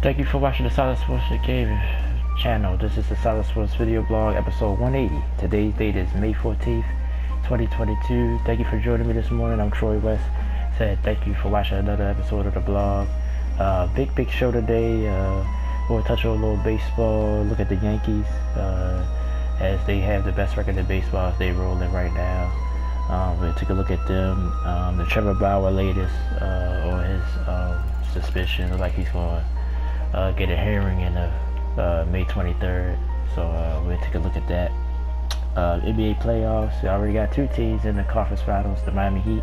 Thank you for watching the Solid Sports Game channel. This is the Solid Sports Video Blog, episode 180. Today's date is May 14th, 2022. Thank you for joining me this morning. I'm Troy West. Thank you for watching another episode of the blog. Big show today. We'll touch on a little baseball. Look at the Yankees as they have the best record in baseball as they rolling right now. We'll take a look at them. The Trevor Bauer latest on his suspicion, like he's going to get a hearing in May 23rd. So we'll take a look at that. NBA Playoffs. We already got two teams in the conference finals. The Miami Heat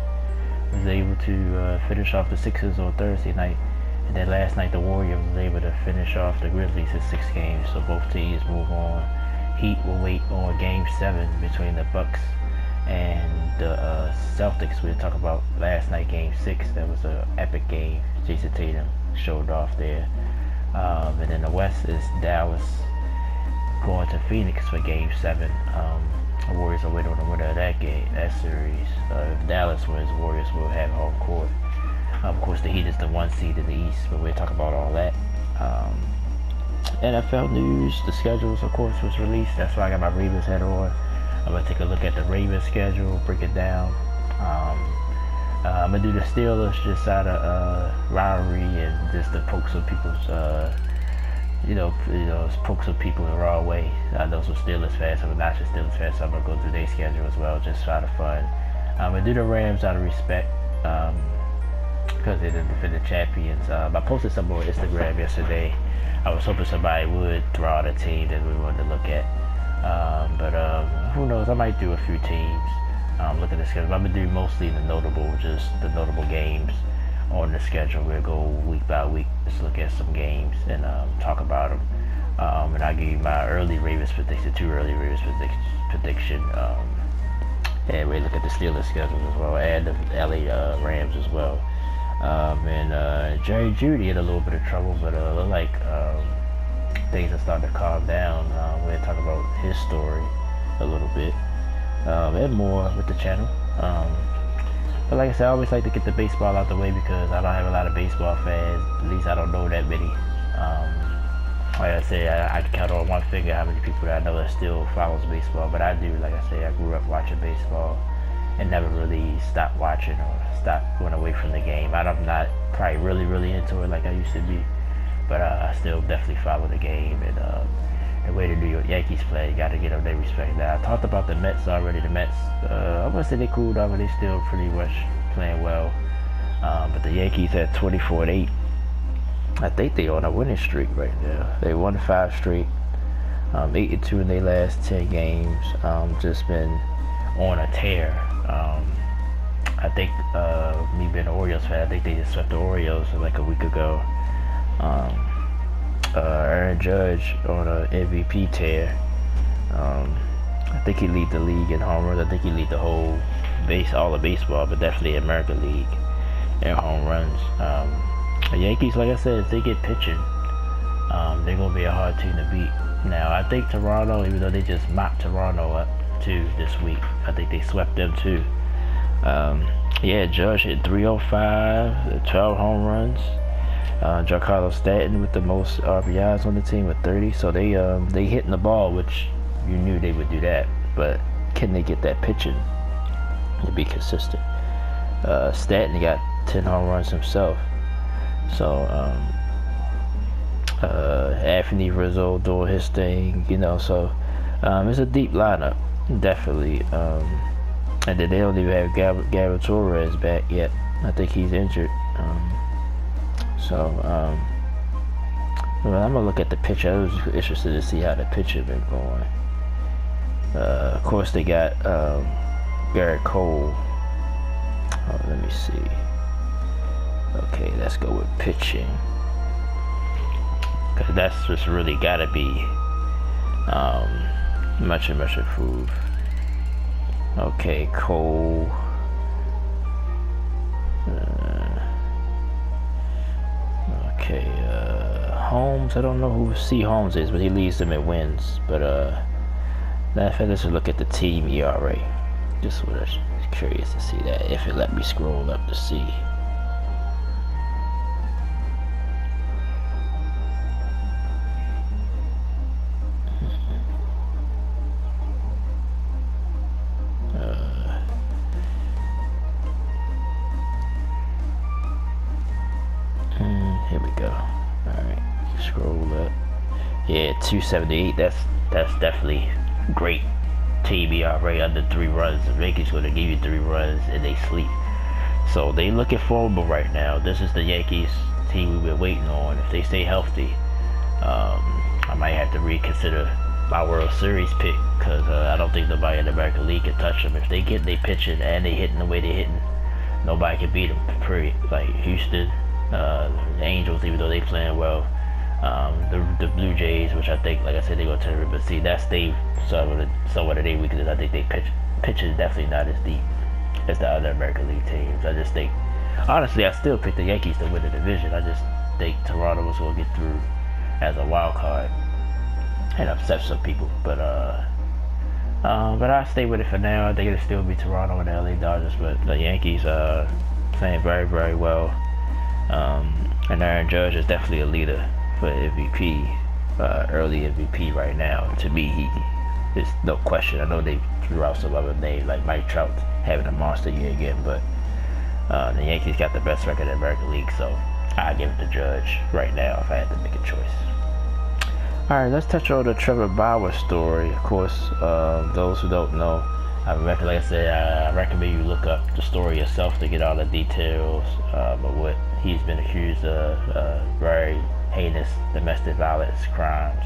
was able to finish off the Sixers on Thursday night, and then last night the Warriors was able to finish off the Grizzlies in 6 games. So both teams move on. Heat will wait on Game 7 between the Bucks and the Celtics. We'll talk about last night, Game 6. That was an epic game. Jason Tatum showed off there. And then the West is Dallas going to Phoenix for Game 7. The Warriors are waiting on the winner of that series. If Dallas wins, the Warriors will have home court. Of course, the Heat is the 1 seed in the East, but we'll talk about all that. NFL news, the schedules, of course, was released. That's why I got my Ravens hat on. I'm going to take a look at the Ravens schedule, break it down. I'm going to do the Steelers just out of rivalry and just to poke some people's, poke some people the wrong way. I know some Steelers fans, some not just Steelers fans, so I'm going to go through their schedule as well, just out of fun. I'm going to do the Rams out of respect because they're the defending champions. I posted something on Instagram yesterday. I was hoping somebody would throw out a team that we wanted to look at. But who knows, I might do a few teams. Look at the schedule. I'm going to do mostly the notable games on the schedule. We'll go week by week, just look at some games and talk about them. And I'll give you my early Ravens prediction, 2 early Ravens prediction. And we look at the Steelers schedule as well, and the LA Rams as well. And Jerry Jeudy had a little bit of trouble, but it looked like things are starting to calm down. We'll talk about his story a little bit. And more with the channel. But like I said, I always like to get the baseball out the way because I don't have a lot of baseball fans. At least I don't know that many. Like I said, I can count on one finger how many people that I know that still follows baseball. But I do, like I say, I grew up watching baseball and never really stopped watching or stopped going away from the game. I'm not probably really into it like I used to be, but I still definitely follow the game. And the way the New York Yankees play, you got to get them their respect. Now, I talked about the Mets already. The Mets, I wouldn't say they cooled off, but they still pretty much playing well. But the Yankees at 24-8. I think they on a winning streak right now. They won 5 straight, 8-2 in their last 10 games. Just been on a tear. I think me being an Orioles fan, I think they just swept the Orioles like a week ago. Aaron Judge on an MVP tear. I think he lead the league in home runs. I think he lead the whole all of baseball, but definitely American League in home runs. The Yankees, like I said, if they get pitching, they're gonna be a hard team to beat. Now, I think Toronto, even though they just mopped Toronto up too this week, I think they swept them too. Yeah, Judge hit 305, 12 home runs. Giancarlo Stanton with the most RBIs on the team with 30. So they hitting the ball, which you knew they would do that. But can they get that pitching to be consistent? Stanton got 10 home runs himself. So Anthony Rizzo doing his thing, So it's a deep lineup, definitely. And then they don't even have Gabriel Torres back yet. I think he's injured. I'm gonna look at the pitcher. I was interested to see how the pitcher been going. Of course, they got Garrett Cole. Let me see. Okay, let's go with pitching, because that's just really gotta be much improved. Okay, Cole. Okay, Holmes. I don't know who C. Holmes is, but he leads them in wins. But let's look at the team ERA. Just was curious to see that. If it let me scroll up to see. There we go. All right, scroll up. Yeah, 278. That's definitely great. Team ERA under 3 runs. The Yankees going to give you 3 runs and they sleep. So they looking formidable right now. This is the Yankees team we've been waiting on. If they stay healthy, I might have to reconsider my World Series pick because I don't think nobody in the American League can touch them. If they get they pitching and they hitting the way they hitting, nobody can beat them. Period. Like Houston, the Angels, even though they playing well, the Blue Jays, which I think, like I said, they gonna turn it. But see, that's they somewhat of their weakness. I think they pitch is definitely not as deep as the other American League teams. I just think, honestly, I still pick the Yankees to win the division. I just think Toronto was gonna get through as a wild card and upset some people. But I stay with it for now. I think it'll still be Toronto and the LA Dodgers, but the Yankees playing very, very well. And Aaron Judge is definitely a leader for MVP, early MVP right now. To me, there's no question. I know they threw out some other names like Mike Trout having a monster year again, but the Yankees got the best record in the American League, so I give it to Judge right now if I had to make a choice. Alright, let's touch on the Trevor Bauer story. Of course, those who don't know, like I said, I recommend you look up the story yourself to get all the details of what he's been accused of, very heinous domestic violence crimes.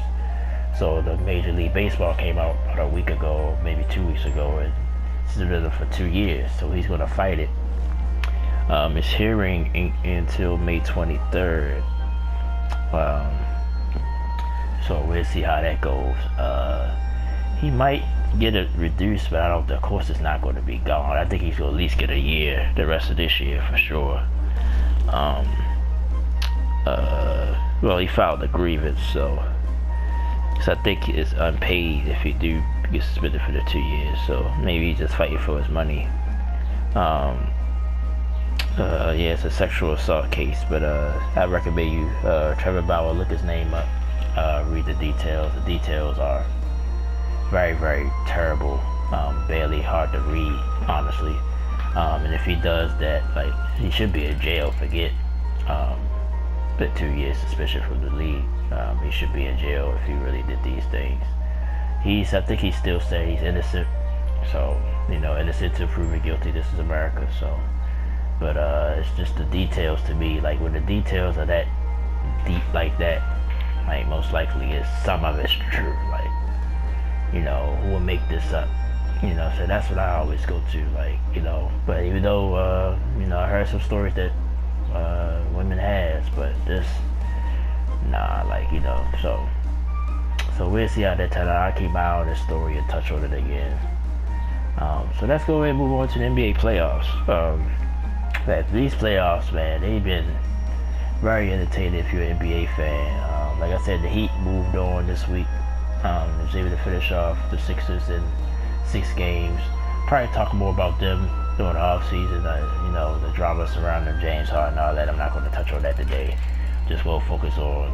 So the Major League Baseball came out about a week ago, maybe 2 weeks ago, and suspended him for 2 years. So he's going to fight it. His hearing until May 23rd. So we'll see how that goes. He might get it reduced, but I don't. Of course, it's not going to be gone. I think he's going to at least get a year, the rest of this year for sure. Well, he filed a grievance, so I think it's unpaid if he do get suspended for the 2 years. So maybe he's just fighting for his money. Yeah, it's a sexual assault case, but I recommend you, Trevor Bauer, look his name up, read the details. The details are very, very terrible, barely hard to read, honestly. And if he does that, like, he should be in jail for the 2 years suspension from the league. He should be in jail if he really did these things. I think he's still saying he's innocent. So, innocent to proven guilty. This is America, so. But it's just the details to me. Like, when the details are that deep like that, like, most likely some of it's true. Like, who will make this up? So that's what I always go to. Like, but even though, I heard some stories that women has, but this, nah, like, so we'll see how that turns out. I'll keep my eye on this story and touch on it again. So let's go ahead and move on to the NBA playoffs. These playoffs, man, they've been very entertaining if you're an NBA fan. Like I said, the Heat moved on this week. Was able to finish off the Sixers in 6 games. Probably talk more about them during the off season. The drama surrounding James Harden and all that. I'm not going to touch on that today. Just we'll focus on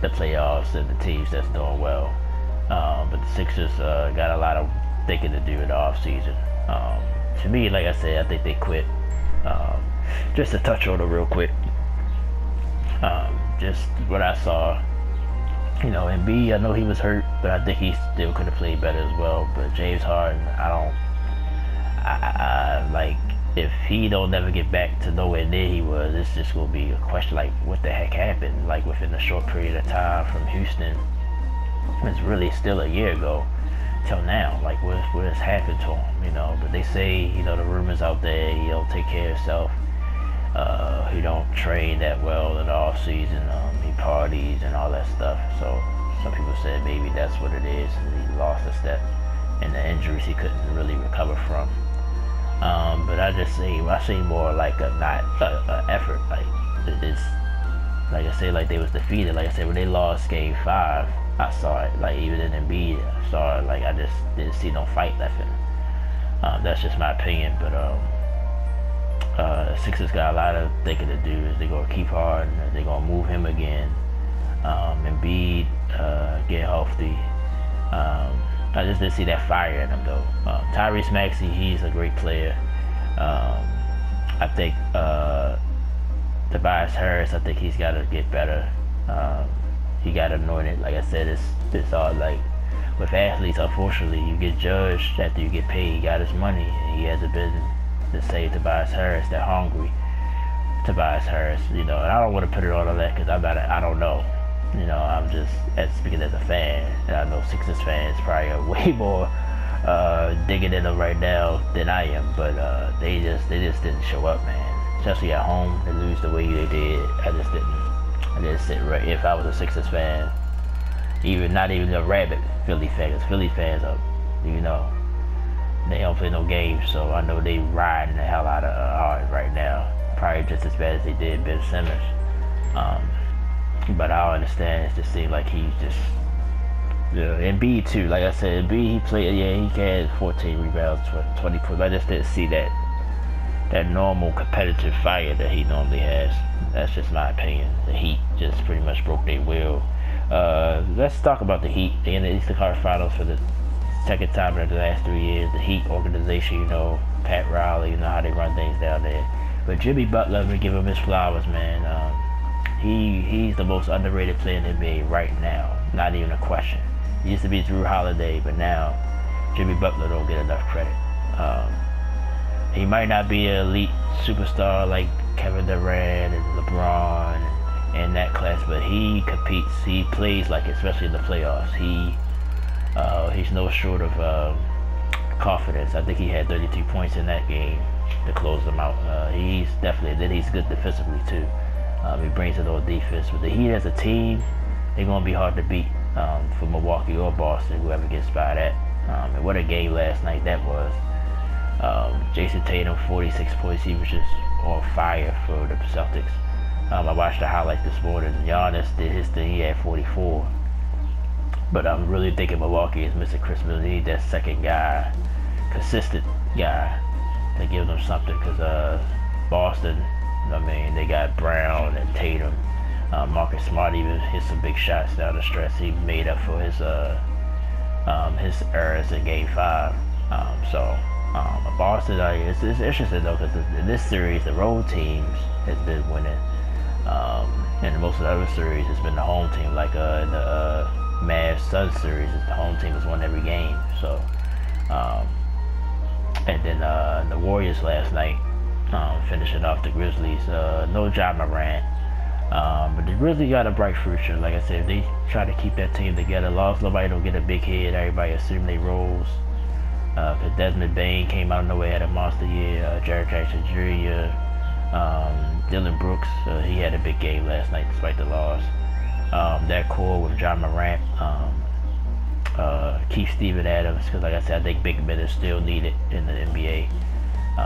the playoffs and the teams that's doing well. But the Sixers got a lot of thinking to do in the off season. To me, like I said, I think they quit. Just to touch on it real quick. Just what I saw. Embiid, I know he was hurt, but I think he still could have played better as well. But James Harden, like, if he don't never get back to nowhere near he was, it's just gonna be a question like, what the heck happened? Like, within a short period of time from Houston, it's really still a year ago till now. Like, what has happened to him? But they say, the rumors out there, he don't take care of himself. He don't train that well in the off season. He parties and all that stuff. So some people said maybe that's what it is. He lost a step and the injuries he couldn't really recover from. But I see more like a effort. Like, it's like I said, like they was defeated. Like I said, when they lost Game 5, I saw it. Like, even in Embiid, I saw it. Like, I just didn't see no fight left in him. That's just my opinion. But Sixers got a lot of thinking to do. Is they gonna keep Harden? Are they gonna move him again? Embiid get healthy. I just didn't see that fire in him though. Tyrese Maxey, he's a great player. I think Tobias Harris, I think he's got to get better. He got anointed. Like I said, it's all like with athletes. Unfortunately, you get judged after you get paid. He got his money, and he hasn't been to say Tobias Harris that hungry. Tobias Harris, and I don't want to put it all on that because I don't know. I'm just speaking as a fan, and I know Sixers fans probably are way more digging in them right now than I am. But they just didn't show up, man. Especially at home, they lose the way they did. I didn't sit right. If I was a Sixers fan, not even a rabid Philly fan, because Philly fans are, they don't play no games, so I know they riding the hell out of ours right now. Probably just as bad as they did Ben Simmons. But I understand. It just seems like he's just, Embiid too. Like I said, Embiid, he played. Yeah, he had 14 rebounds, 20 points. I just didn't see that normal competitive fire that he normally has. That's just my opinion. The Heat just pretty much broke their will. Let's talk about the Heat. They in the Eastern Conference Finals for the second time in the last 3 years. The Heat organization, Pat Riley, how they run things down there. But Jimmy Butler, let me give him his flowers, man. He's the most underrated player in the NBA right now. Not even a question. He used to be Drew Holiday, but now Jimmy Butler don't get enough credit. He might not be an elite superstar like Kevin Durant and LeBron and that class, but he competes. He plays like it, especially in the playoffs. He's no short of confidence. I think he had 32 points in that game to close them out. He's good defensively too. He brings it on defense. But the Heat as a team, they're gonna be hard to beat for Milwaukee or Boston, whoever gets by that. And what a game last night that was. Jason Tatum, 46 points. He was just on fire for the Celtics. I watched the highlights this morning. Giannis did his thing. He had 44. But I'm really thinking Milwaukee is missing Chris Middleton. They need that second guy, consistent guy, to give them something. Because Boston, they got Brown and Tatum. Marcus Smart even hit some big shots down the stretch. He made up for his errors in Game 5. Boston, it's interesting though, because in this series, the road teams has been winning. And most of the other series has been the home team. Like in the Mavs Suns series, the home team has won every game. So, and then the Warriors last night, finishing off the Grizzlies. No Ja Morant. But the Grizzlies got a bright future. Like I said, if they try to keep that team together, as long as nobody don't get a big hit, everybody assume they roles. Because Desmond Bain came out of nowhere, had a monster year. Jared Jackson Jr., Dylan Brooks, he had a big game last night despite the loss. That core with Ja Morant, Keith Steven Adams, because like I said, I think big men is still needed in the NBA.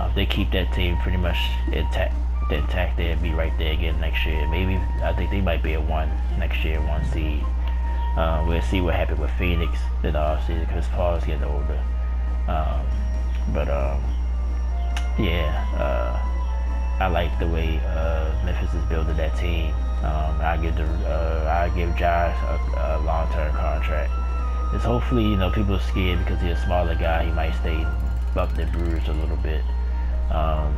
If they keep that team pretty much intact, they'll be right there again next year. Maybe, I think they might be a 1 next year, 1 seed. We'll see what happens with Phoenix in the offseason because Paul's getting older. I like the way Memphis is building that team. I give Josh a long-term contract. It's hopefully, people are scared because he's a smaller guy. He might stay bumped and bruised a little bit. I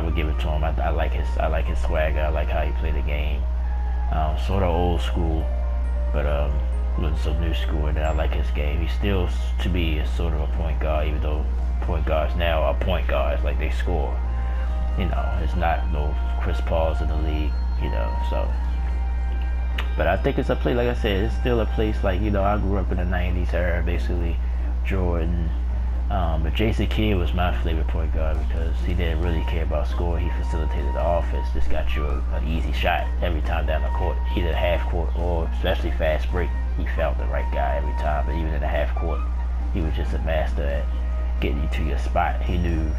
would give it to him. I like his swagger. I like how he played the game. Sort of old school, but with some new school, and I like his game. He's still to be sort of a point guard, even though point guards now are point guards, like they score. It's not no Chris Paul's in the league, so. But I think it's a place, like I said, it's still a place like, I grew up in the 90s era, basically, Jordan. But Jason Kidd was my favorite point guard because he didn't really care about scoring. He facilitated the offense, just got you an easy shot every time down the court, either half court or especially fast break. He found the right guy every time, but even in the half court, he was just a master at getting you to your spot. He knew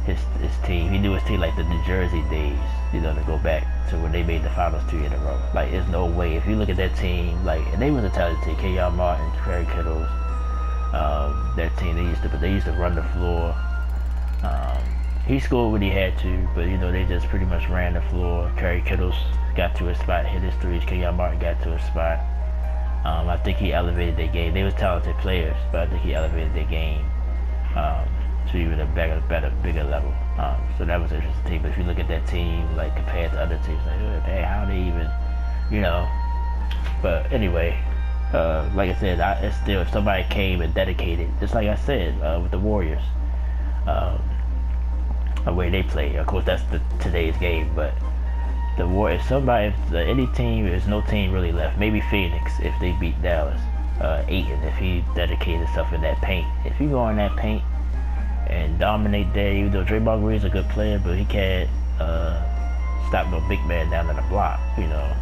his team. He knew his team like the New Jersey days, to go back to when they made the finals 2 in a row. Like, there's no way. If you look at that team, and they was a talented team, Kenyon Martin, Kerry Kittles, that team, they used to run the floor. He scored when he had to, but they just pretty much ran the floor. Kerry Kittles got to his spot, hit his threes. Kenyon Martin got to his spot. I think he elevated their game. They was talented players, but I think he elevated their game to even a bigger level. So that was an interesting team. But if you look at that team, like compared to other teams, like, hey, how they even, you know? But anyway, like I said, it's still, if somebody came and dedicated, just like I said with the Warriors, the way they play. Of course, that's today's game, but the Warriors, any team, there's no team really left. Maybe Phoenix if they beat Dallas. Ayton, if he dedicated himself in that paint. If you go in that paint and dominate there, even though Draymond Green's a good player, but he can't stop no big man down in the block, you know.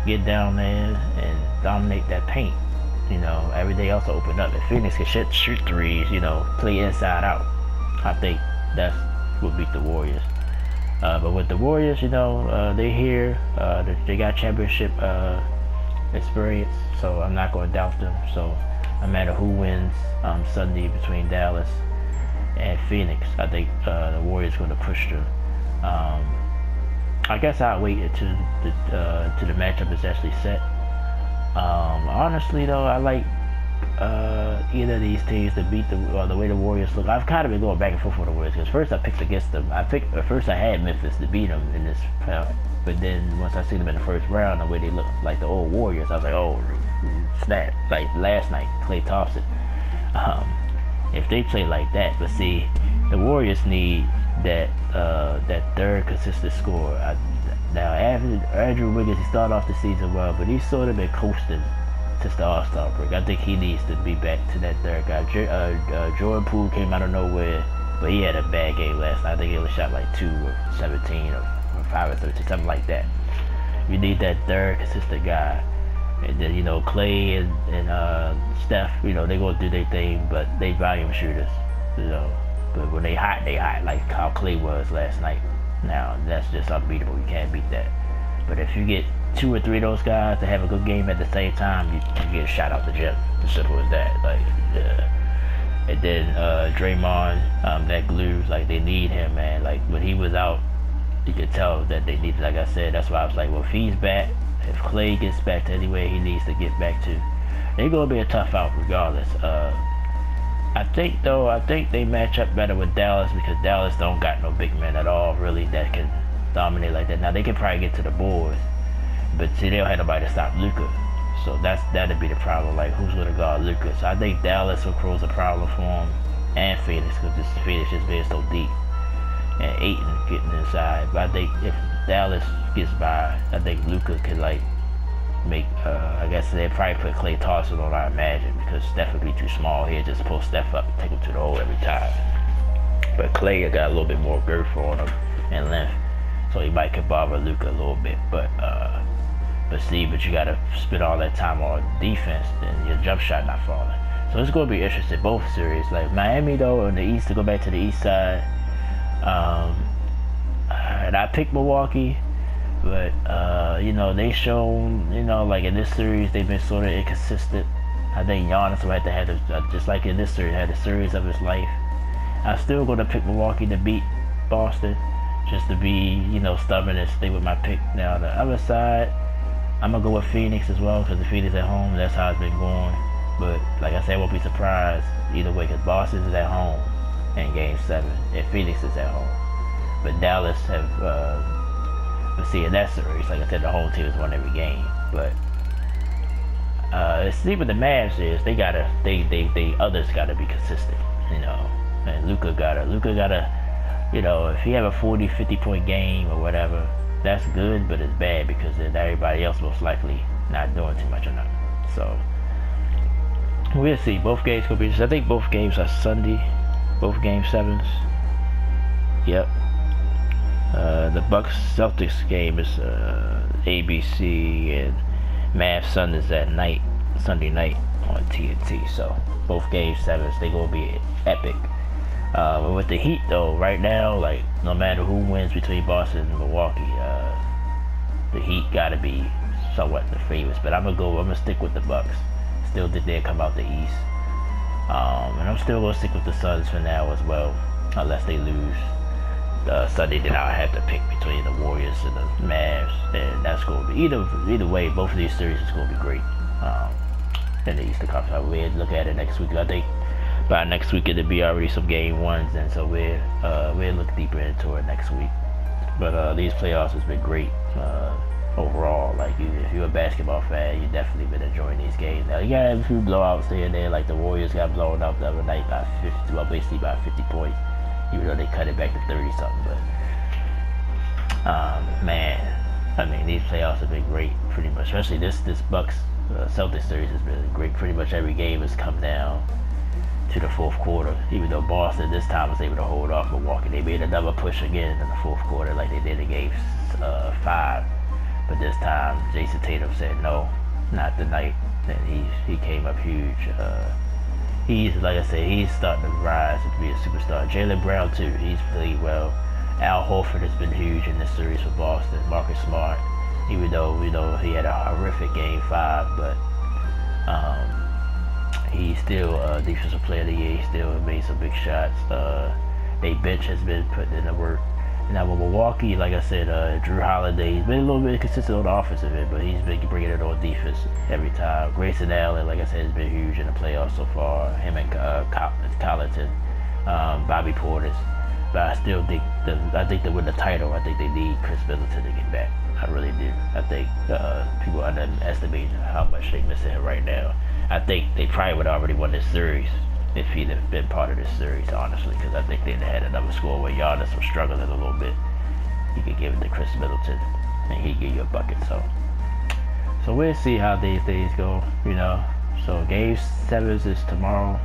Get down there and dominate that paint. You know, everything else will open up. If Phoenix can shoot threes, you know, play inside out, I think that's what beat the Warriors. But with the Warriors, you know, they're here. They got championship experience, so I'm not going to doubt them. So no matter who wins Sunday between Dallas and Phoenix, I think the Warriors going to push them. I guess I'll wait until the matchup is actually set. Honestly, though, I like either of these teams to beat the way the Warriors look. I've kind of been going back and forth with the Warriors because first I picked against them. At first I had Memphis to beat them in this playoff, but then once I seen them in the first round, the way they look like the old Warriors, I was like, oh snap! Like last night, Klay Thompson. If they play like that, but see, the Warriors need that third consistent scorer. Now, Andrew Wiggins, he started off the season well, but he's sort of been coasting since the All-Star break. I think he needs to be back to that third guy. Jordan Poole came out of nowhere, but he had a bad game last night. I think he only shot like 2 of 17 or 5 of 13, something like that. You need that third consistent guy. And then, you know, Klay and Steph, you know, they gonna do their thing, but they volume shooters, you know. But when they hot, like how Klay was last night. Now, that's just unbeatable. You can't beat that. But if you get 2 or 3 of those guys to have a good game at the same time, you get a shot out the gym. As simple as that. Like, and then Draymond, that glue, like they need him, man. Like when he was out, you could tell that they need. Like I said, that's why I was like, well, if he's back, if Klay gets back to anywhere he needs to get back to, they're gonna be a tough out regardless. I think they match up better with Dallas because Dallas don't got no big men at all really that can dominate like that. Now they can probably get to the boards, but see they don't have nobody to stop Luka. So that'd be the problem. Like who's gonna guard Luka? So I think Dallas will close a problem for him and Phoenix because this Phoenix just being so deep and Ayton getting inside. But I think if Dallas gets by, I think Luka could like make I guess they'd probably put Klay Thompson on, I imagine, because Steph would be too small here. Just pull Steph up and take him to the hole every time. But Klay got a little bit more girth on him and length, so he might could bother Luka a little bit. But you gotta spend all that time on defense, then your jump shot not falling. So it's gonna be interesting, both series. Like Miami though in the East, to go back to the East side, and I picked Milwaukee. But, you know, they shown, you know, like in this series, they've been sort of inconsistent. I think Giannis will have to have, just like in this series, had a series of his life. I'm still going to pick Milwaukee to beat Boston, just to be, you know, stubborn and stay with my pick. Now, the other side, I'm going to go with Phoenix as well, because the Phoenix at home, that's how it's been going. But, like I said, I won't be surprised either way, because Boston is at home in Game 7, and Phoenix is at home. But Dallas have... But see, in that series, like I said, the whole team has won every game. But see, what the Mavs is, they others gotta be consistent, you know. And Luka gotta, you know, if he have a 40, 50 point game or whatever, that's good, but it's bad because then everybody else most likely not doing too much or nothing. So we'll see. Both games gonna be. I think both games are Sunday. Both game 7s. Yep. The Bucks Celtics game is ABC, and Mavs Sun is at night, Sunday night on TNT. So both game 7s, they gonna be epic. But with the Heat though, right now, like no matter who wins between Boston and Milwaukee, the Heat gotta be somewhat the favorites. But I'm gonna stick with the Bucks. Still think they'll come out the East, and I'm still gonna stick with the Suns for now as well, unless they lose Sunday. Then I'll have to pick between the Warriors and the Mavs, and that's going to be either way. Both of these series is going to be great in the Eastern Conference. We'll look at it next week. I think by next week it'll be already some game ones, and so we'll look deeper into it next week. But these playoffs has been great overall. Like if you're a basketball fan, you definitely been enjoying these games. Now you got a few blowouts here and there, like the Warriors got blown up the other night by 50, well basically by 50 points, even though they cut it back to 30 something. But man, I mean these playoffs have been great, pretty much. Especially this Bucks Celtics series has been great. Pretty much every game has come down to the fourth quarter. Even though Boston this time was able to hold off Milwaukee, they made another push again in the fourth quarter, like they did in Game 5. But this time, Jason Tatum said no, not tonight. And he came up huge. He's, like I said, he's starting to rise to be a superstar. Jaylen Brown too. He's played well. Al Horford has been huge in this series for Boston. Marcus Smart, even though he had a horrific Game 5, but he's still Defensive Player of the Year. He still made some big shots. They bench has been putting in the work. Now with Milwaukee, like I said, Drew Holiday, he's been a little bit consistent on the offensive end, but he's been bringing it on defense every time. Grayson Allen, like I said, has been huge in the playoffs so far. Him and Colleton, Bobby Portis. But I still think to win the title, I think they need Chris Middleton to get back. I really do. I think people underestimate how much they're missing him right now. I think they probably would have already won this series if he'd have been part of this series, honestly, because I think they'd have had another score where Giannis was struggling a little bit. You could give it to Chris Middleton, and he'd give you a bucket. So we'll see how these days go, you know. So Game 7 is tomorrow.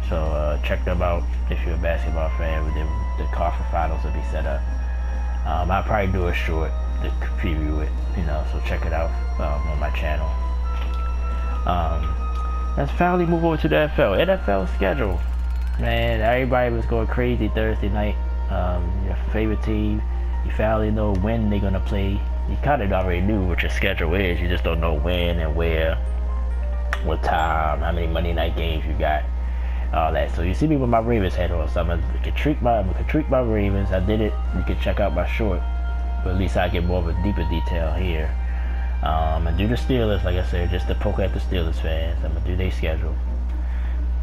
So check them out if you're a basketball fan. The Conf finals will be set up. I'll probably do a short to preview it, you know. So check it out on my channel. Let's finally move over to the NFL schedule. Man, everybody was going crazy Thursday night. Your favorite team, you finally know when they're gonna play. You kind of already knew what your schedule is. You just don't know when and where, what time, how many Monday night games you got, all that. So you see me with my Ravens hat on. So I'm gonna critique my Ravens. I did it. You can check out my short, but at least I get more of a deeper detail here. And do the Steelers, like I said, just to poke at the Steelers fans. I'm gonna do their schedule.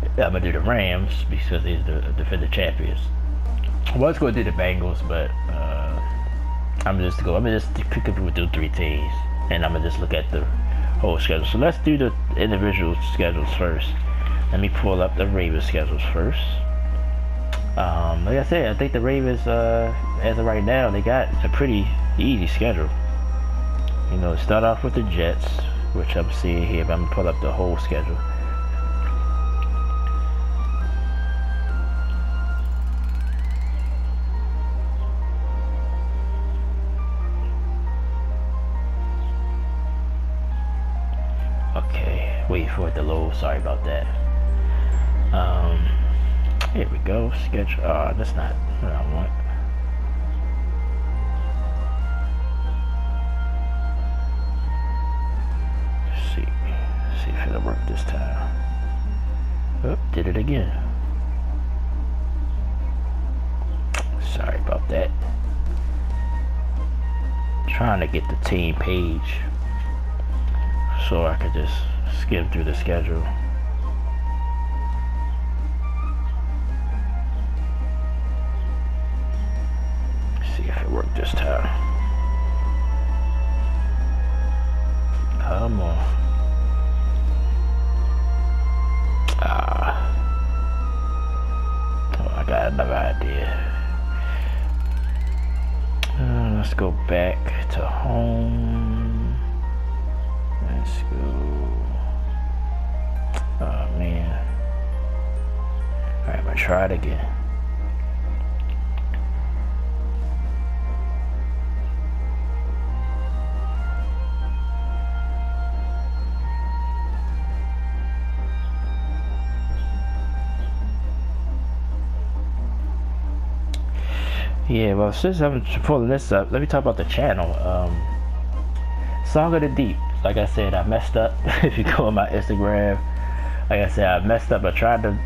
I'm gonna do the Rams because they're the defending champions. I was gonna do the Bengals, but I'm just pick up with those 3 teams, and I'm gonna just look at the whole schedule. So let's do the individual schedules first. Let me pull up the Ravens schedules first. Like I said, I think the Ravens, as of right now, they got a pretty easy schedule. You know, start off with the Jets, which I'm seeing here, but I'm going to pull up the whole schedule. Okay, wait for it to load. Sorry about that. Here we go. Schedule. That's not what I want. See if it'll work this time. Oh, did it again. Sorry about that. Trying to get the team page so I could just skim through the schedule. See if it worked this time. Come on. I got another idea. Let's go back to home. Let's go. Oh man. Alright, I'm gonna try it again. Yeah, well, since I'm pulling this up, let me talk about the channel. Song of the Deep. Like I said, I messed up. If you go on my Instagram, like I said, I messed up. I tried to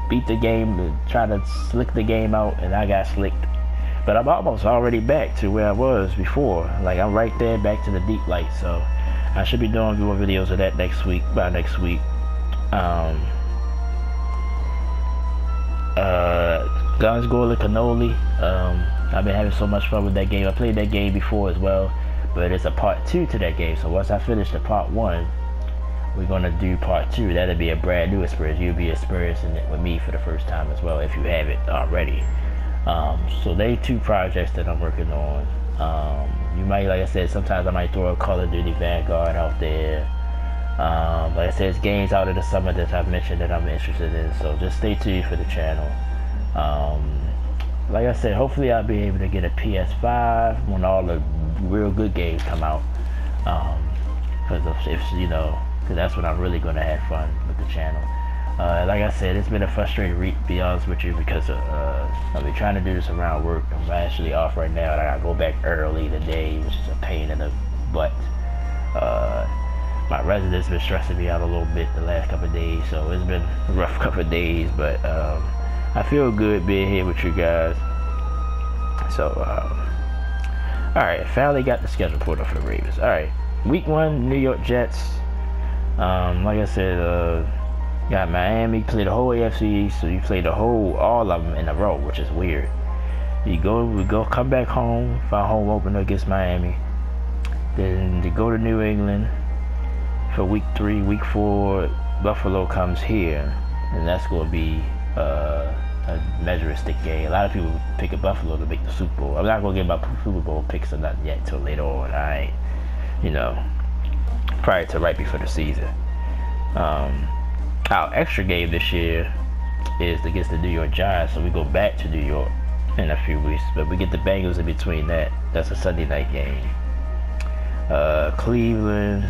beat the game, try to slick the game out, and I got slicked. But I'm almost already back to where I was before. Like, I'm right there, back to the deep light. So I should be doing more videos of that next week, by next week. Guns, Goalie, Cannoli. I've been having so much fun with that game. I played that game before as well, but it's a part 2 to that game. So once I finish the part 1, we're gonna do part 2. That'll be a brand new experience. You'll be experiencing it with me for the first time as well if you haven't already. So they 2 projects that I'm working on. You might, like I said, sometimes I might throw a Call of Duty Vanguard out there. Like I said, it's games out of the summer that I've mentioned that I'm interested in. So just stay tuned for the channel. Like I said, hopefully I'll be able to get a PS5 when all the real good games come out. Because that's when I'm really going to have fun with the channel. Like I said, it's been a frustrating week, to be honest with you, because I've been trying to do this around work. I'm actually off right now, and I gotta go back early today, which is a pain in the butt. My residence been stressing me out a little bit the last couple of days, so it's been a rough couple of days, but I feel good being here with you guys. So, alright, finally got the schedule pulled up for the Ravens. Alright, week 1, New York Jets. Like I said, got Miami, play the whole AFC, so you play all of them in a row, which is weird. We come back home, find home opener against Miami. Then they go to New England for week 3. Week 4, Buffalo comes here, and that's going to be a measuring stick game. A lot of people pick a Buffalo to make the Super Bowl. I'm not going to get my Super Bowl picks or nothing yet until later on. Prior to right before the season. Our extra game this year is against the New York Giants, so we go back to New York in a few weeks, but we get the Bengals in between that. That's a Sunday night game. Cleveland,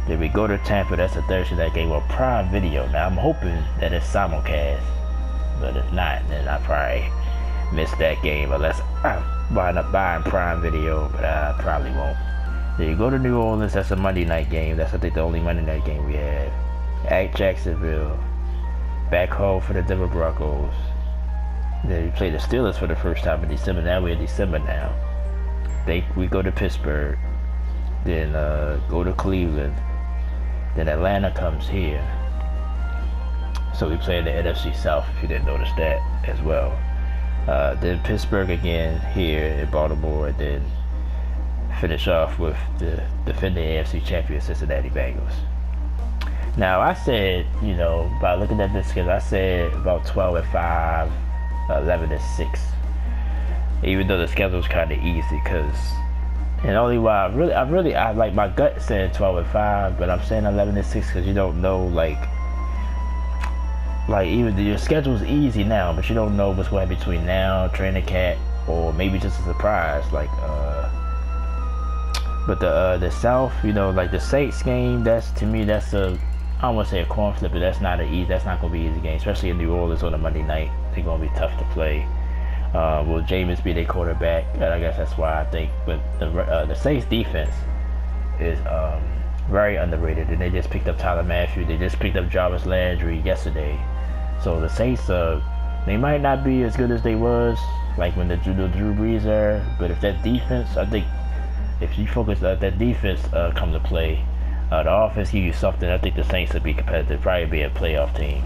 then we go to Tampa. That's a Thursday night game on Prime Video. Now I'm hoping that it's simulcast, but if not, then I probably miss that game unless I wind up buying Prime Video, but I probably won't. Then you go to New Orleans. That's a Monday night game. That's, I think, the only Monday night game we have. At Jacksonville, back home for the Denver Broncos. Then we play the Steelers for the first time in December. Now we're in December now. We go to Pittsburgh, then go to Cleveland, then Atlanta comes here. So we play in the NFC South, if you didn't notice that as well. Then Pittsburgh again here in Baltimore, and then finish off with the defending AFC champion Cincinnati Bengals. Now I said, by looking at this schedule, I said about 12-5, 11-6. Even though the schedule was kind of easy, and only why I like my gut said 12-5, but I'm saying 11-6 because you don't know, like even your schedule's easy now, but you don't know what's going on between now, training camp, or maybe just a surprise, But the South, like the Saints game, to me that's I don't want to say a coin flip, but that's not going to be an easy game, especially in New Orleans on a Monday night. They're going to be tough to play. Will Jameis be their quarterback? And I guess that's why I think. But the Saints defense is very underrated, and they just picked up Tyler Matthews. They just picked up Jarvis Landry yesterday. So the Saints, they might not be as good as they was like when the Drew Brees era, but if that defense, I think, if you focus on that defense come to play. The offense give you something. I think the Saints will be competitive, probably be a playoff team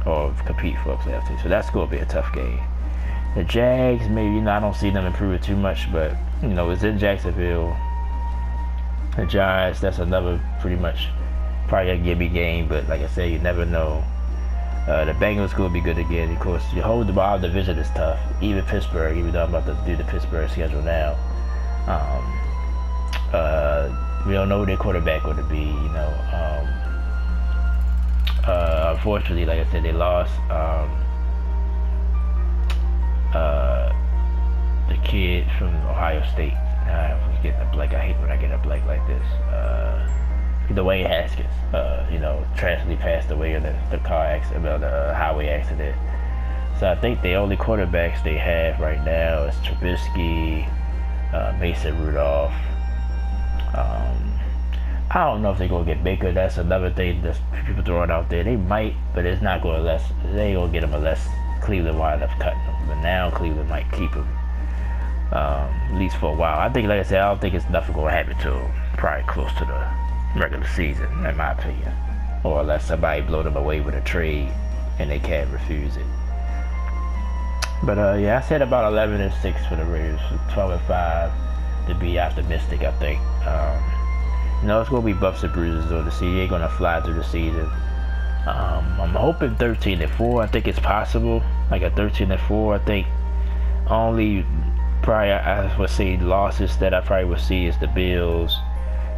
or compete for a playoff team. So that's going to be a tough game. The Jags, maybe, I don't see them improving too much, but, it's in Jacksonville. The Giants, that's another pretty much probably a gimme game, but like I said, you never know. The Bengals going to be good again. Of course, the whole division is tough. Even Pittsburgh, even though I'm about to do the Pittsburgh schedule now. We don't know who their quarterback going to be, Unfortunately, like I said, they lost the kid from Ohio State. I was getting a blank. I hate when I get a blank like this. Dwayne Haskins, tragically passed away in the car accident, the highway accident. So I think the only quarterbacks they have right now is Trubisky, Mason Rudolph. I don't know if they're going to get Baker. That's another thing that people throwing out there. They might, but it's not going to they ain't going to get him unless Cleveland wind up cutting him. But now Cleveland might keep him, at least for a while. I think, like I said, I don't think it's nothing going to happen to him. Probably close to the regular season, in my opinion. Or unless somebody blow them away with a trade and they can't refuse it. But yeah, I said about 11-6 for the Raiders, 12-5 to be optimistic. I think. It's gonna be bumps and bruises on the season. They're gonna fly through the season. I'm hoping 13-4. I think it's possible. Like a 13-4. I think only probably I would say losses that I probably would see is the Bills.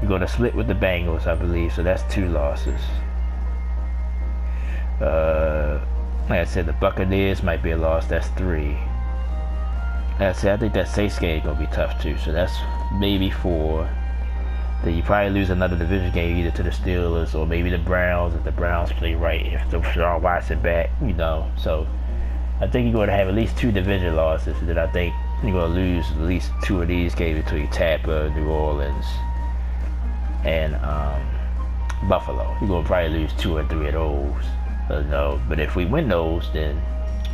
You're gonna split with the Bengals, I believe. So that's 2 losses. Like I said, the Buccaneers might be a loss. That's 3. Like I said, I think that Saints game is gonna be tough too. So that's maybe 4. Then you probably lose another division game either to the Steelers or maybe the Browns if the Browns play right. If the Sean Watson back, So I think you're going to have at least 2 division losses. And then I think you're going to lose at least 2 of these games between Tampa, New Orleans, and Buffalo. You're going to probably lose 2 or 3 of those. But if we win those, then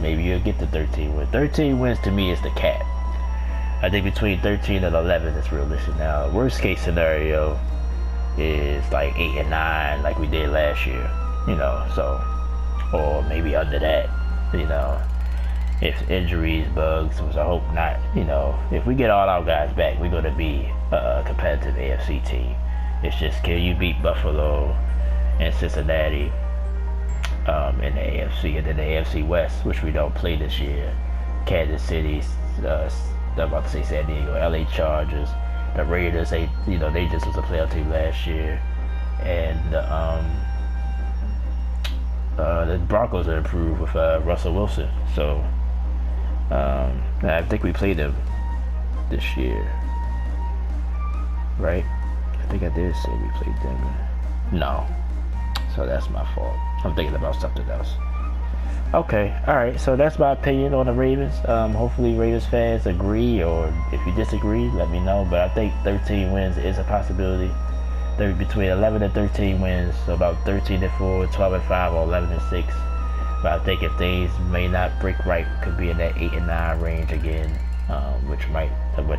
maybe you'll get to 13 wins. 13 wins to me is the cap. I think between 13 and 11 is realistic. Now, worst case scenario is like 8-9, like we did last year. Or maybe under that. If injuries, bugs, which I hope not. If we get all our guys back, we're going to be a competitive AFC team. It's just, can you beat Buffalo and Cincinnati in the AFC, and then the AFC West, which we don't play this year. Kansas City, I'm about to say San Diego, LA Chargers, the Raiders. They just was a playoff team last year, and the Broncos are improved with Russell Wilson. So I think we played them this year, right? I think I did say we played them. No, so that's my fault. I'm thinking about something else. Okay, alright, so that's my opinion on the Ravens. Hopefully Ravens fans agree, or if you disagree, let me know. But I think 13 wins is a possibility. Between 11 and 13 wins, so about 13-4, 12-5, or 11-6. But I think if things may not break right, could be in that 8-9 range again, which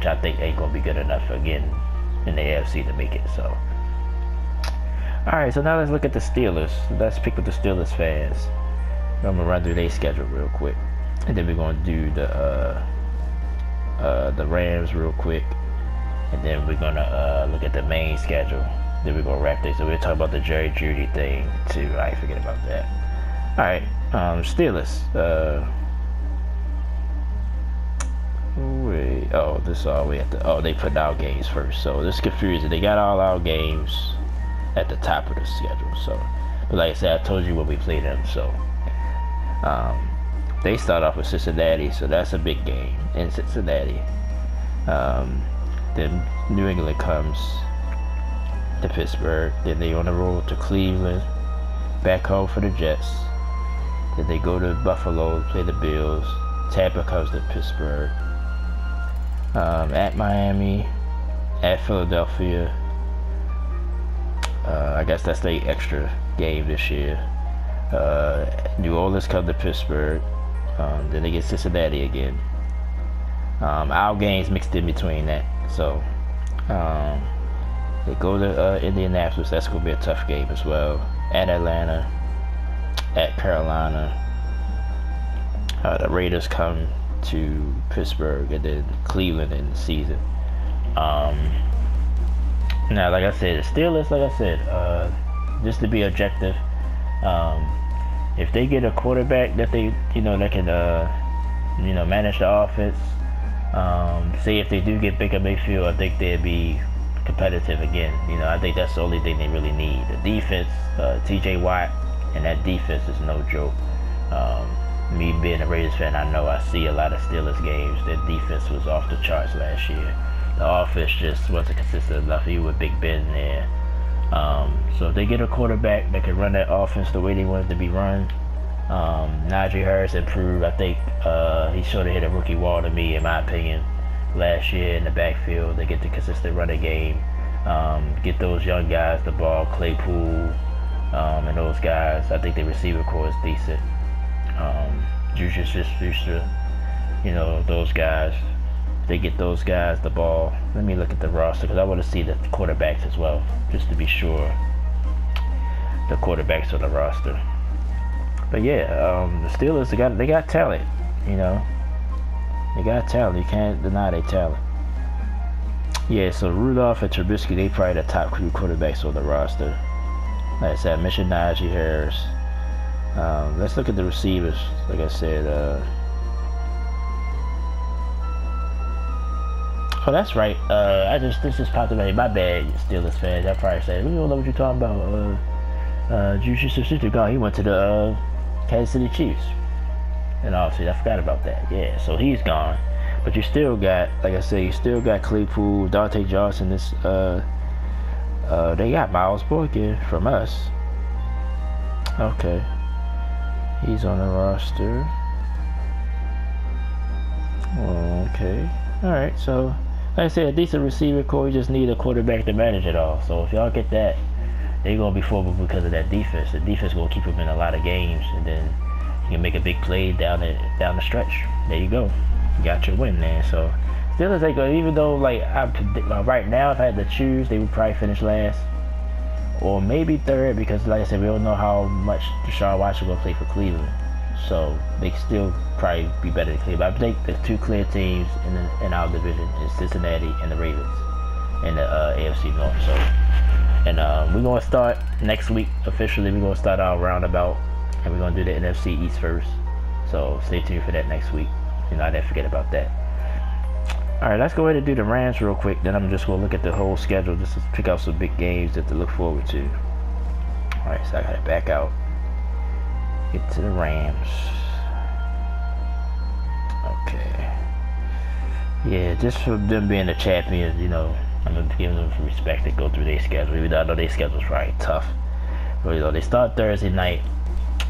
I think ain't gonna be good enough again in the AFC to make it. So, alright, so now let's look at the Steelers. Let's pick with the Steelers fans. I'm gonna run through their schedule real quick, and then we're gonna do the Rams real quick, and then we're gonna look at the main schedule. Then we're gonna wrap this. So we'll talk about the Jerry Jeudy thing too. I ain't forget about that. All right, Steelers. This is all we have to. They put out games first, so this is confusing. They got all our games at the top of the schedule. So, but like I said, I told you when we played them. So. They start off with Cincinnati, so that's a big game in Cincinnati. Then New England comes to Pittsburgh. Then they on the road to Cleveland, back home for the Jets. Then they go to Buffalo to play the Bills. Tampa comes to Pittsburgh. At Miami, at Philadelphia. I guess that's the extra game this year. New Orleans come to Pittsburgh. Then they get Cincinnati again. Our games mixed in between that. So they go to Indianapolis. That's going to be a tough game as well. At Atlanta. At Carolina. The Raiders come to Pittsburgh, and then Cleveland in the season. Now, like I said, the Steelers, just to be objective, if they get a quarterback that they, that can, manage the offense, say if they do get Baker Mayfield, I think they'd be competitive again. I think that's the only thing they really need. The defense, T.J. Watt, and that defense is no joke. Me being a Raiders fan, I know I see a lot of Steelers games. Their defense was off the charts last year. The offense just wasn't consistent enough, even with Big Ben there. So if they get a quarterback that can run that offense the way they want it to be run, Najee Harris improved. I think he sort of hit a rookie wall to me, in my opinion, last year in the backfield. They get the consistent running game, get those young guys the ball, Claypool, and those guys. I think the receiver core is decent. Juju Smith-Schuster, those guys. They get those guys the ball. Let me look at the roster because I want to see the quarterbacks as well, just to be sure. The quarterbacks on the roster. But yeah, the Steelers, they got talent. They got talent. You can't deny their talent. Yeah, so Rudolph and Trubisky, they probably the top 2 quarterbacks on the roster. Like I said, I mentioned Najee Harris. Let's look at the receivers. Like I said, oh, that's right. This just popped up. My bad, Steelers fans. I probably said, we don't know what you're talking about. Juju Smith-Schuster gone. He went to the Kansas City Chiefs. And obviously, I forgot about that. Yeah, so he's gone. But you still got, like I said, you still got Claypool, Dante Johnson. They got Miles Boykin from us. Okay. He's on the roster. Okay. Alright, so like I said, a decent receiver core. You just need a quarterback to manage it all. So if y'all get that, they're gonna be formidable because of that defense. The defense gonna keep them in a lot of games, and then you can make a big play down the stretch. There you go. You got your win, man. So Steelers, like, even though like I predict right now, if I had to choose, they would probably finish last or maybe third, because like I said, we don't know how much Deshaun Watson will play for Cleveland. So they still probably be better than Cleveland. I think the 2 clear teams in our division is Cincinnati and the Ravens in the AFC North. So, and we're gonna start next week officially. We're gonna start our roundabout, and we're gonna do the NFC East first. So stay tuned for that next week. You know, I didn't forget about that. Alright, let's go ahead and do the Rams real quick. Then I'm just gonna look at the whole schedule just to pick out some big games that to look forward to. Alright, so I gotta back out. Get to the Rams. Okay. Yeah, just for them being the champions, you know, I'm gonna give them some respect to go through their schedule. Even though I know their schedule's probably tough. But you know, they start Thursday night,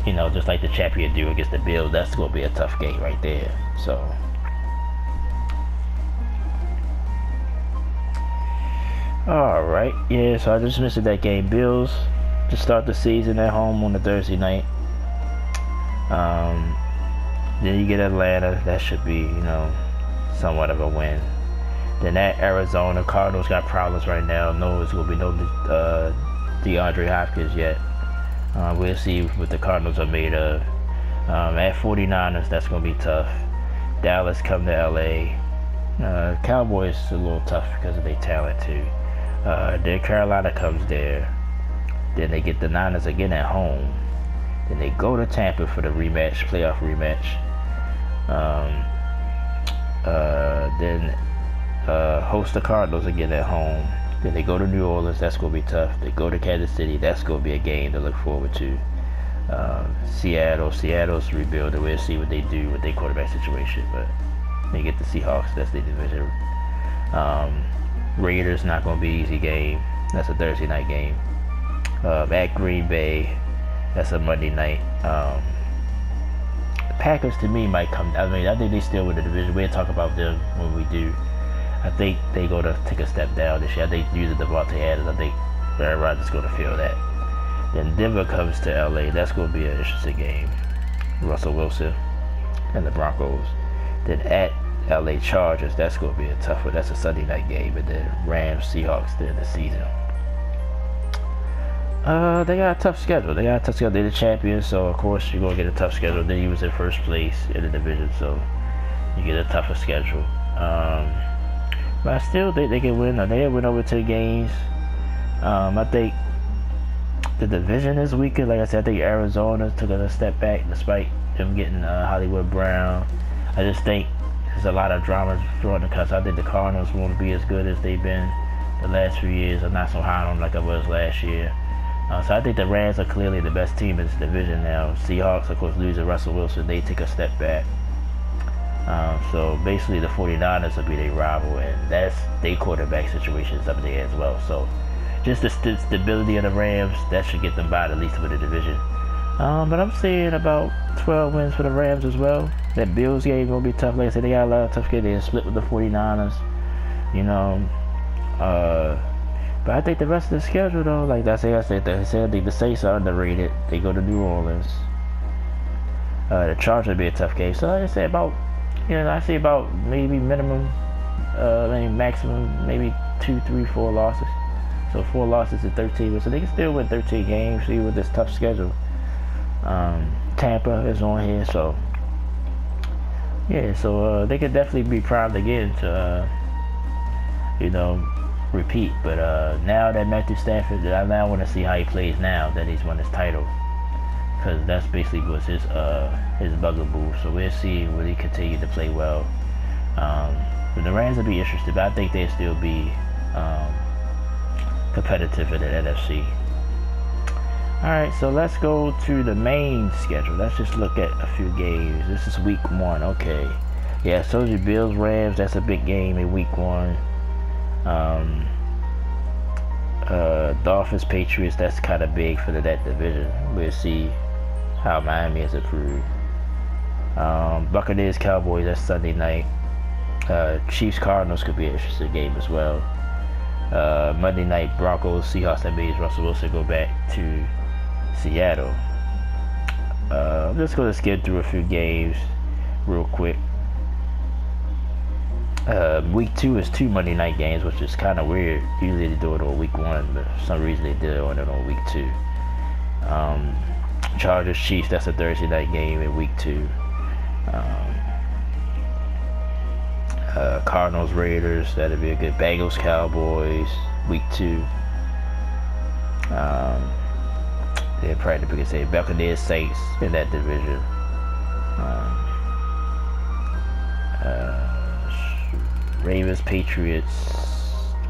you know, just like the champion do against the Bills. That's gonna be a tough game right there. So alright, yeah, so I just missed that game. Bills to start the season at home on the Thursday night. Then you get Atlanta. That should be, you know, somewhat of a win. Then at Arizona, Cardinals got problems right now. No, it's gonna be no DeAndre Hopkins yet. We'll see what the Cardinals are made of. At 49ers, that's gonna be tough. Dallas come to LA. Cowboys a little tough because of their talent too. Then Carolina comes there. Then they get the Niners again at home. Then they go to Tampa for the rematch, playoff rematch. Then host the Cardinals again at home. Then they go to New Orleans. That's gonna be tough. They go to Kansas City. That's gonna be a game to look forward to. Seattle's rebuilding. We'll see what they do with their quarterback situation. But they get the Seahawks. That's their division. Raiders not gonna be an easy game. That's a Thursday night game. At Green Bay, that's a Monday night. Packers to me might come. I mean, I think they still win the division. We'll talk about them when we do. I think they go to take a step down this year. I think using Devontae Adams, I think Aaron Rodgers is going to feel that. Then Denver comes to LA. That's going to be an interesting game. Russell Wilson and the Broncos. Then at LA Chargers, that's going to be a tough one. That's a Sunday night game. And then Rams, Seahawks during the season. They got a tough schedule. They're the champions, so of course you're going to get a tough schedule. Then you was in first place in the division, so you get a tougher schedule. But I still think they can win. They win over 10 games. I think the division is weaker. Like I said, I think Arizona took a step back despite them getting Hollywood Brown. I just think there's a lot of drama throughout the country. I think the Cardinals won't be as good as they've been the last few years. I'm not so high on them like I was last year. So I think the Rams are clearly the best team in this division now. Seahawks, of course, losing Russell Wilson, they take a step back. So basically the 49ers will be their rival, and that's their quarterback situation is up there as well. So just the stability of the Rams, that should get them by at least with the division. But I'm seeing about 12 wins for the Rams as well. That Bills game will be tough. Like I said, they got a lot of tough games. They split with the 49ers, you know. But I think the rest of the schedule, though, like I said, the Saints are underrated. They go to New Orleans. The Chargers will be a tough game. So like I said, I see about maybe minimum, maximum, maybe 2, 3, 4 losses. So 4 losses and 13 wins. So they can still win 13 games, see, with this tough schedule. Tampa is on here, so Yeah, so they could definitely be primed again to, repeat. But now that Matthew Stafford, I now want to see how he plays now that he's won his title, because that's basically was his bugaboo. So we'll see will he continue to play well. But the Rams will be interested, but I think they'll still be competitive in the NFC. Alright, so let's go to the main schedule. Let's just look at a few games. This is week 1, okay. Yeah, I told you Bills, Rams, that's a big game in week 1. Dolphins, Patriots, that's kind of big for that division. We'll see how Miami is improved. Buccaneers, Cowboys, that's Sunday night. Chiefs, Cardinals could be an interesting game as well. Monday night, Broncos, Seahawks. That means Russell Wilson go back to Seattle. I'm just going to skip through a few games real quick. Week 2 is 2 Monday night games, which is kind of weird. Usually they do it on week 1, but for some reason they did it on week 2. Chargers, Chiefs, that's a Thursday night game in week 2. Cardinals, Raiders, that'd be a good. Bengals, Cowboys, week 2. They're probably we could say Buccaneers, Saints in that division. Ravens, Patriots,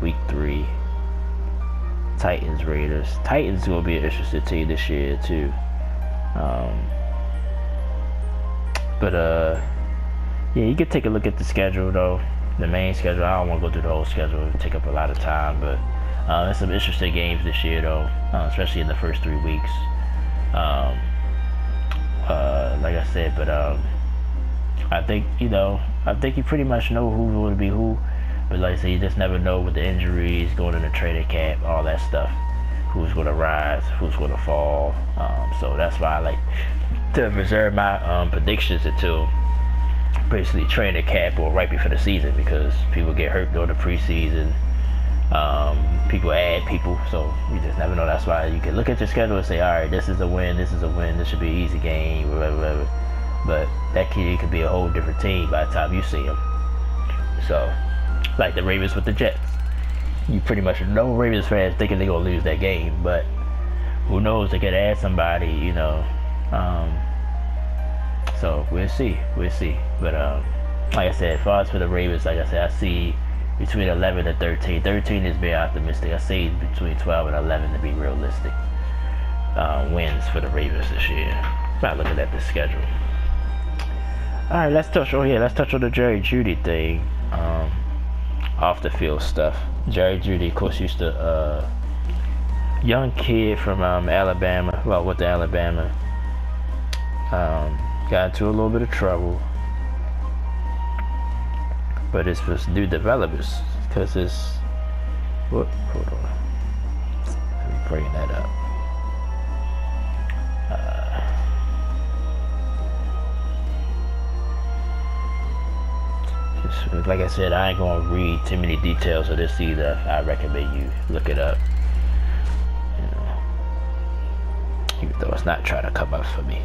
week 3. Titans, Raiders. Titans gonna be an interesting team this year too. Yeah, you could take a look at the schedule though. The main schedule. I don't want to go through the whole schedule. It would take up a lot of time, but there's some interesting games this year though, especially in the first 3 weeks. Like I said, but I think you pretty much know who's going to be who. But like I said, you just never know with the injuries, going in the training camp, all that stuff. Who's going to rise, who's going to fall. So that's why I like to reserve my predictions until basically training camp or right before the season, because people get hurt during the preseason. People add people, so you just never know. That's why you can look at your schedule and say, all right, this is a win, this is a win, this should be an easy game, whatever. But that kid could be a whole different team by the time you see him. So, like the Ravens with the Jets, you pretty much know Ravens fans thinking they're gonna lose that game, but who knows? They could add somebody, So we'll see. But like I said, as far as for the Ravens, like I said, I see between 11 and 13. 13 is very optimistic. I see between 12 and 11 to be realistic wins for the Ravens this year. Not looking at the schedule. All right, let's touch on the Jerry Jeudy thing. Off the field stuff. Jerry Jeudy, of course, used to young kid from Alabama. Well, went to Alabama. Got into a little bit of trouble, but it's supposed to do developers because it's. Hold on. Let me bring that up. Like I said, I ain't gonna read too many details of this either. I recommend you look it up. Even though it's not trying to come up for me.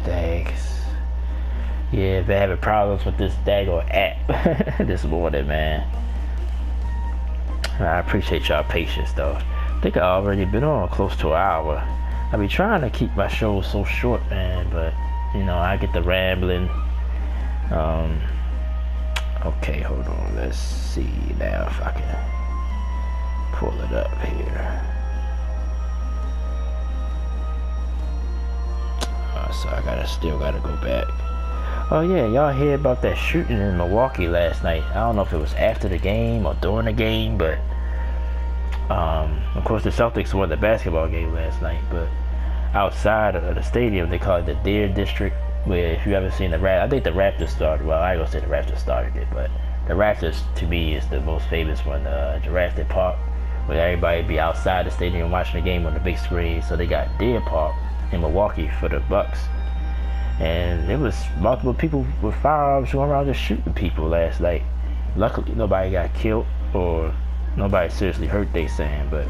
Thanks. Yeah, been having problems with this daggone app this morning, man. I appreciate y'all patience though. I think I already been on close to an hour. I be trying to keep my shows so short, man, but I get the rambling. Okay, hold on. Let's see now if I can pull it up here. So I still gotta go back. Oh yeah, y'all hear about that shooting in Milwaukee last night? I don't know if it was after the game or during the game, but of course the Celtics won the basketball game last night. But outside of the stadium, they call it the Deer District. Where if you haven't seen the Raptors, I think the Raptors started. Well, I ain't gonna say the Raptors started it, but the Raptors to me is the most famous one. Jurassic Park, where everybody be outside the stadium watching the game on the big screen. So they got Deer Park in Milwaukee for the Bucks. And it was multiple people with firearms going around just shooting people last night. Luckily, nobody got killed or nobody seriously hurt, they saying, but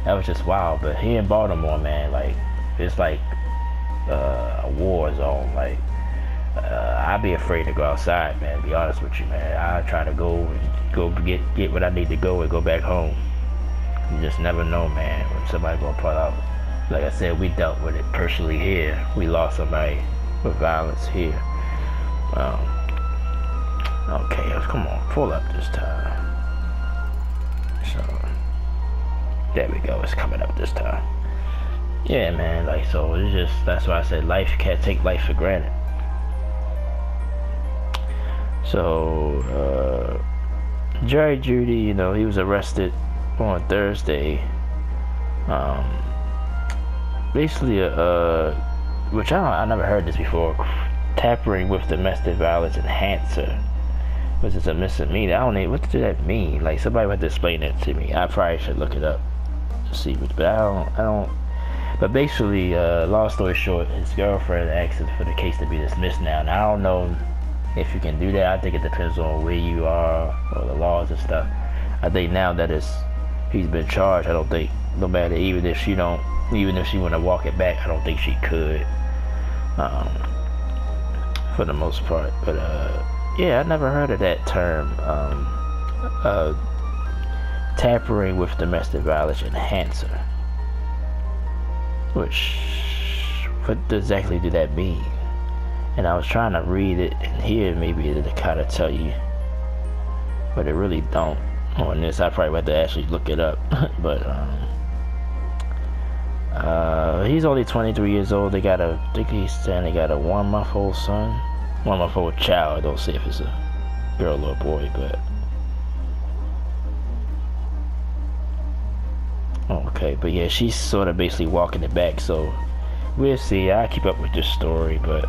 that was just wild. But here in Baltimore, man, like, it's like a war zone. Like, I'd be afraid to go outside, man, to be honest with you, man. I try to go get what I need to go and go back home. You just never know, man, when somebody gonna pull out. Like I said, we dealt with it personally here. We lost somebody with violence here. Okay, come on, pull up this time. So, there we go, it's coming up this time. Yeah, man, like, so it's just, that's why I said life, can't take life for granted. So, Jerry Judy, you know, he was arrested on Thursday. Basically, which I never heard this before, tampering with domestic violence enhancer, which is a misdemeanor. I don't know, what does that mean? Like, somebody would have to explain that to me. I probably should look it up to see, but I don't. But basically, long story short, his girlfriend asked for the case to be dismissed now. And I don't know if you can do that. I think it depends on where you are or the laws and stuff. I think now that he's been charged, I don't think, no matter, even if she want to walk it back, I don't think she could, for the most part. But yeah, I never heard of that term, tampering with domestic violence enhancer. Which, what exactly did that mean? And I was trying to read it and hear maybe it'll kind of tell you, but it really don't on this. I probably have to actually look it up. But he's only 23 years old. I think he's saying they got a 1-month-old son, 1-month-old child. I don't say if it's a girl or a boy, but okay. But yeah, she's sort of basically walking it back. So we'll see. I keep up with this story, but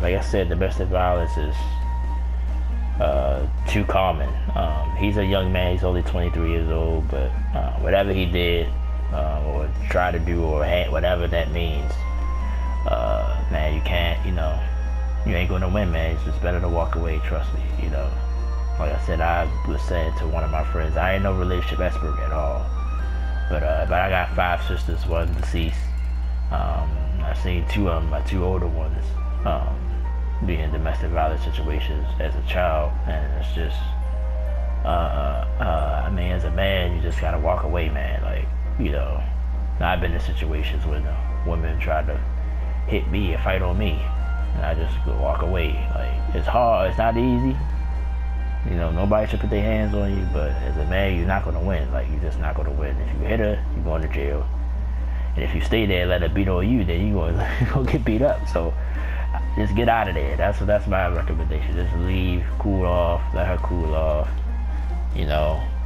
like I said, domestic violence is too common. He's a young man. He's only 23 years old, but whatever he did or try to do or whatever that means, man, you can't, you ain't gonna win, man. It's just better to walk away. Trust me. Like I said, I was saying to one of my friends, I ain't no relationship expert at all, but I got 5 sisters, one deceased. I've seen 2 of them, my 2 older ones, be in domestic violence situations as a child, and it's just, I mean, as a man, you just gotta walk away, man. Like, I've been in situations where the women tried to hit me and fight on me, and I just go walk away. Like, it's hard, it's not easy. Nobody should put their hands on you, but as a man, you're not gonna win. Like, you're just not gonna win. If you hit her, you're going to jail. And if you stay there and let her beat on you, then you're gonna get beat up. So just get out of there. That's my recommendation. Just leave, cool off, let her cool off.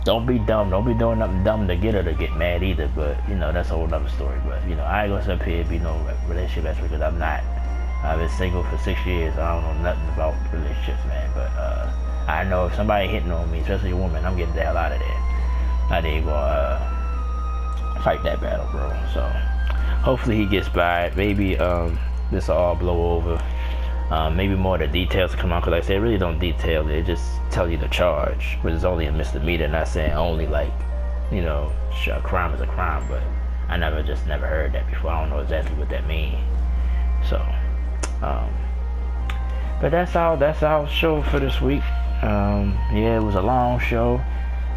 Don't be dumb. Don't be doing nothing dumb to get her to get mad either. But that's a whole other story. But I ain't gonna sit up here and be no relationship expert, because I'm not. I've been single for 6 years. I don't know nothing about relationships, man. But I know if somebody hitting on me, especially a woman, I'm getting the hell out of there. I ain't gonna fight that battle, bro. So hopefully he gets by. Maybe this will all blow over. Maybe more of the details come out, because like I said, really don't detail it. Just tell you the charge, but it's only a misdemeanor. Not saying only, like, a crime is a crime, but I never heard that before. I don't know exactly what that means. So but that's our show for this week. Yeah, it was a long show.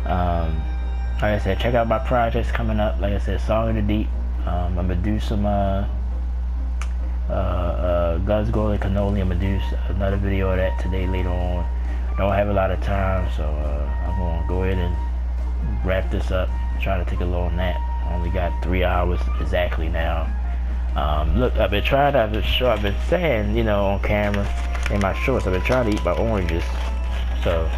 Like I said, check out my projects coming up. Like I said, Song of the Deep. I'm gonna do some Guns, Gold, and Cannoli. I'm gonna do another video of that today later on. Don't have a lot of time, so I'm gonna go ahead and wrap this up. Try to take a little nap. I only got 3 hours exactly now. Look, I've been saying, on camera in my shorts, I've been trying to eat my oranges. So,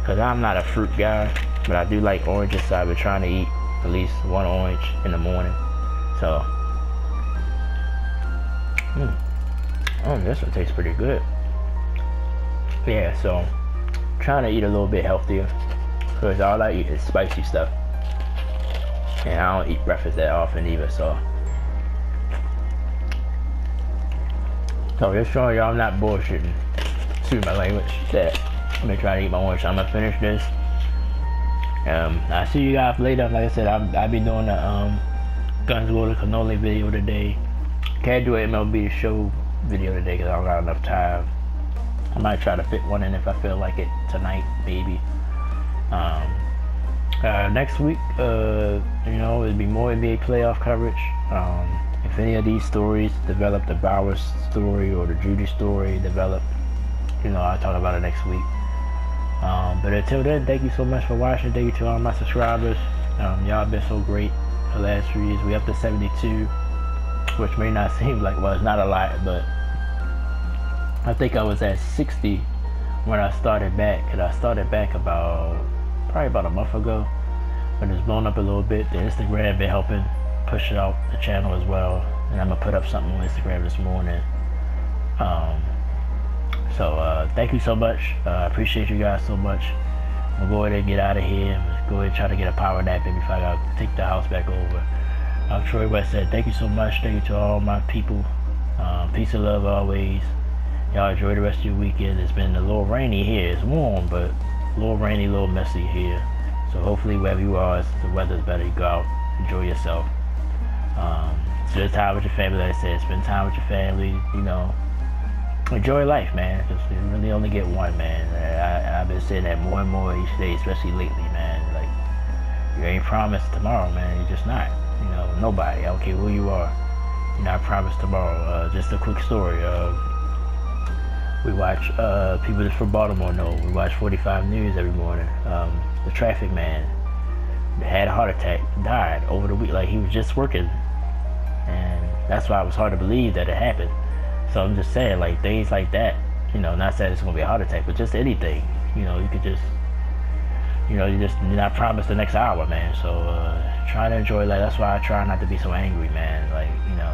because I'm not a fruit guy, but I do like oranges, so I've been trying to eat at least 1 orange in the morning. So, this one tastes pretty good. Yeah, so trying to eat a little bit healthier, because all I eat is spicy stuff. and I don't eat breakfast that often either. So just showing y'all I'm not bullshitting. Excuse my language. That I'm gonna try to eat my lunch. I'm gonna finish this. I'll see you guys later. Like I said, I'll be doing the Guns Water Cannoli video today. Can't do an MLB show video today because I don't got enough time. I might try to fit one in if I feel like it tonight, maybe. Next week, you know, it'll be more NBA playoff coverage. If any of these stories develop, the Bowers story or the Judy story develop, you know, I'll talk about it next week. But until then, thank you so much for watching. Thank you to all my subscribers. Y'all been so great the last 3 years. We up to 72, which may not seem like, well, it's not a lot, but I think I was at 60 when I started back, and I started back probably about a month ago, but it's blown up a little bit. The Instagram been helping push it out the channel as well, and I'm gonna put up something on Instagram this morning. So thank you so much. I appreciate you guys so much. I'm gonna go ahead and get out of here and go ahead and try to get a power nap in before I gotta take the house back over. Troy West said, thank you so much. Thank you to all my people. Peace and love always. Y'all enjoy the rest of your weekend. It's been a little rainy here. It's warm, but a little rainy, a little messy here. So hopefully wherever you are, the weather's better. You go out, enjoy yourself. Spend time with your family. Like I said, spend time with your family. You know, enjoy life, man. Because you really only get one, man. I've been saying that more and more each day, especially lately, man. Like, you ain't promised tomorrow, man. You're just not. You know, nobody. I don't care who you are. You're not promised tomorrow. Just a quick story. We watch, people that's from Baltimore know, we watch 45 News every morning. The traffic man had a heart attack, died over the week. Like, he was just working. And that's why it was hard to believe that it happened. So I'm just saying, like, things like that, you know, not saying it's going to be a heart attack, but just anything. You know, you could just, you know, you're not promised the next hour, man. So try to enjoy life. That's why I try not to be so angry, man. Like, you know.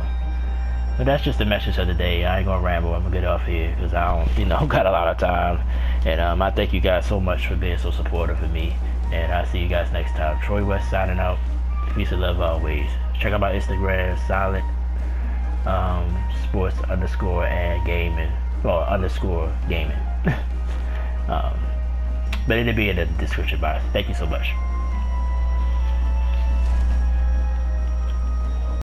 But that's just the message of the day. I ain't gonna ramble. I'm gonna get off here because I don't, you know, got a lot of time. And I thank you guys so much for being so supportive of me. And I'll see you guys next time. Troy West signing out. Peace and love always. Check out my Instagram, Silent Sports _ and gaming, or _ gaming. But it'll be in the description box. Thank you so much.